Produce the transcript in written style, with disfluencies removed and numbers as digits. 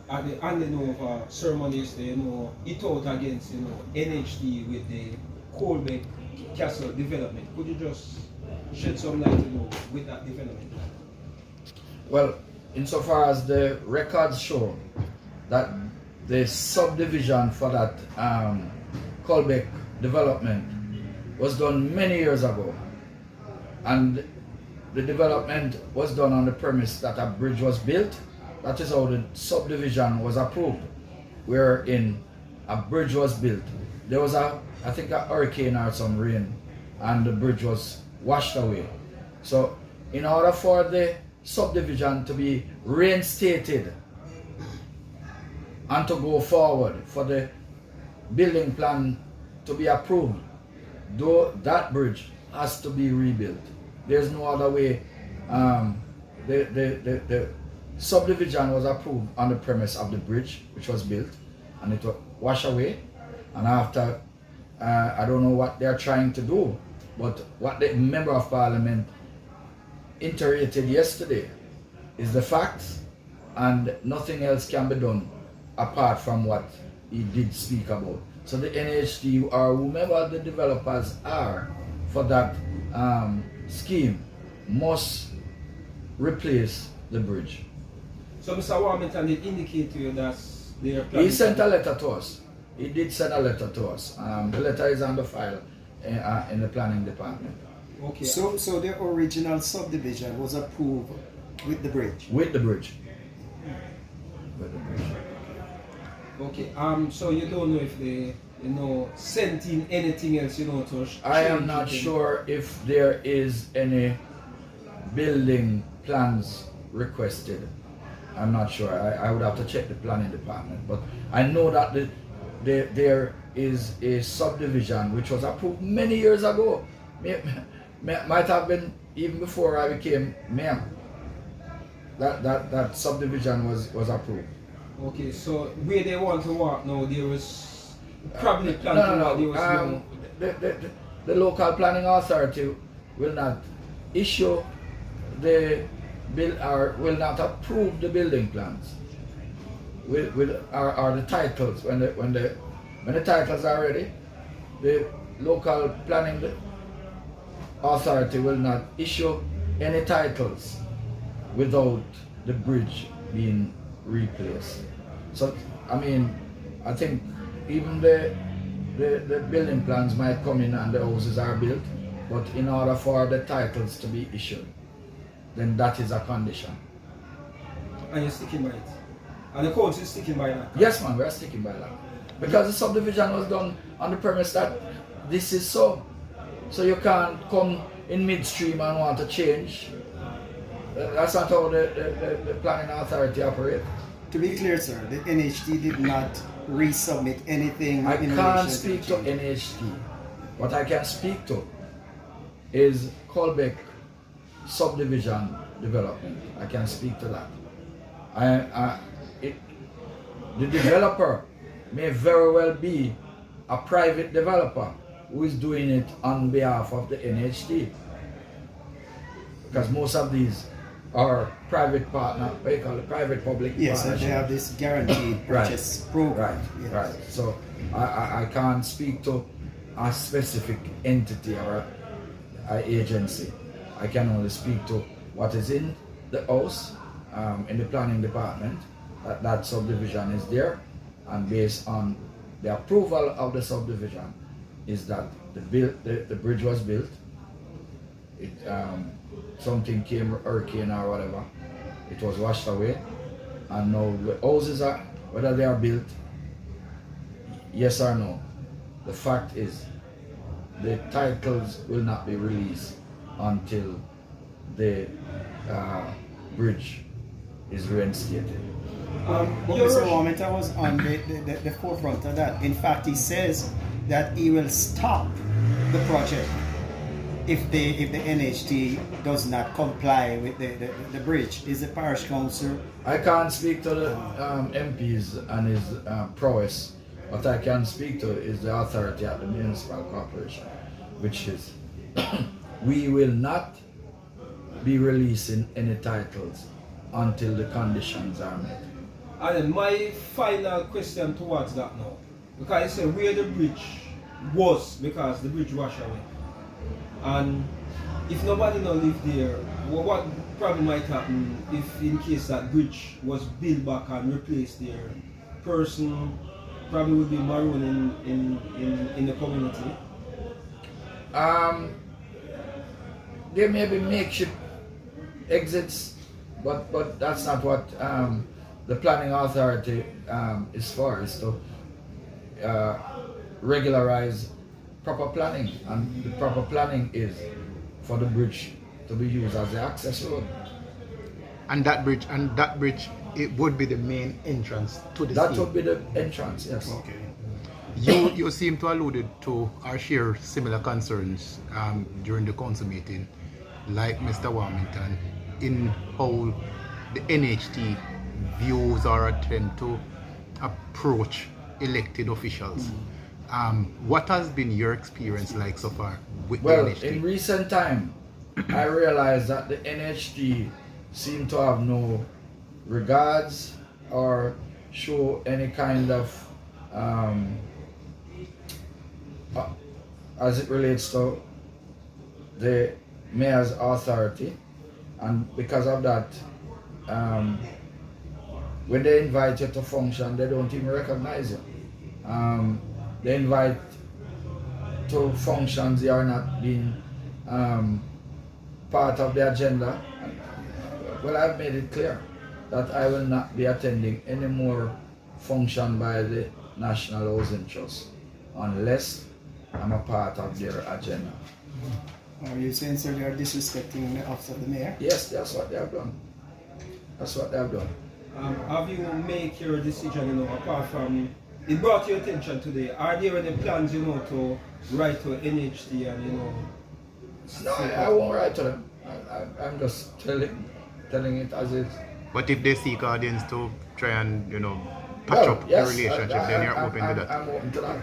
at the handing over ceremonies, it out against, NHT with the Colbeck Castle development. Could you just shed some light, with that development? Well, insofar as the records show that the subdivision for that Colbeck development was done many years ago, and the development was done on the premise that a bridge was built. That is how the subdivision was approved, wherein a bridge was built. There was I think a hurricane or some rain, and the bridge was washed away. So in order for the subdivision to be reinstated and to go forward, for the building plan to be approved, though that bridge has to be rebuilt. There's no other way. The subdivision was approved on the premise of the bridge which was built, and it was washed away. And after, I don't know what they're trying to do, but what the Member of Parliament iterated yesterday is the facts, and nothing else can be done apart from what he did speak about. So the NHT or whomever the developers are for that scheme must replace the bridge. So Mr. Warmington did indicate to you that they are planning. He sent a letter to us. He did send a letter to us. The letter is on the file in the planning department. Okay. So the original subdivision was approved with the bridge? With the bridge. With the bridge. Okay. So you don't know if they, sent in anything else, to I am not sure if there is any building plans requested. I'm not sure. I would have to check the planning department. But I know that there is a subdivision which was approved many years ago. Might have been even before I became mayor. That subdivision was approved. Okay, so where they want to walk now, there was probably plan No. The local planning authority will not issue the bill or will not approve the building plans with or the titles when the titles are ready. The local planning authority will not issue any titles without the bridge being replaced. So I think even the building plans might come in and the houses are built, but in order for the titles to be issued, then that is a condition. And you're sticking by it? And the council is sticking by that? Yes, man, we're sticking by that. Because the subdivision was done on the premise that this is so. So you can't come in midstream and want to change. That's not how the planning authority operates. To be clear, sir, the NHT did not resubmit anything. I can't speak to NHT. What I can speak to is Colbeck subdivision development. I can speak to that. The developer may very well be a private developer who is doing it on behalf of the NHT. Because most of these are private partner, what you call it, private public yes, partnership. they have this guaranteed purchase program. Right, right. So I can't speak to a specific entity or an agency. I can only speak to what is in the house, in the planning department, that subdivision is there, and based on the approval of the subdivision is that the bridge was built. Something came, hurricane or whatever, it was washed away, and now the houses are, whether they are built, yes or no, the fact is the titles will not be released until the bridge is reinstated. But Mr. Warmington was on the forefront of that. In fact, he says that he will stop the project if the NHT does not comply with the bridge. Is the parish council? I can't speak to the MPs and his prowess. What I can speak to is the authority at the municipal corporation, which is we will not be releasing any titles until the conditions are met. And then my final question towards that now, because you said where the bridge was, because the bridge washed away. And if nobody now live there, what probably might happen if in case that bridge was built back and replaced there? Person probably would be maroon in the community. There may be makeshift exits, but that's not what the planning authority is for. Is to regularize proper planning, and the proper planning is for the bridge to be used as the access road. And that bridge, it would be the main entrance to the That scheme. would be the entrance, yes. Okay. You seem to alluded to or share similar concerns during the council meeting, like Mr. Warmington, in how the NHT views or attempt to approach elected officials. What has been your experience like so far with Well, the NHT? in recent time, I realized that the NHT seem to have no regards or show any kind of as it relates to the mayor's authority, and because of that, when they invite you to function, they don't even recognize you. They invite to functions they are not being part of the agenda. Well, I've made it clear that I will not be attending any more function by the National Housing Trust unless I'm a part of their agenda. Are you saying, sir, they are disrespecting the office of the mayor? Yes, that's what they have done. That's what they have done. Have you make your decision, apart from, it brought your attention today, are there any plans, to write to NHT and, No, I won't write to them. I'm just telling it as is. But if they seek audience to try and patch up the relationship, then you're open to that. I'm open to that.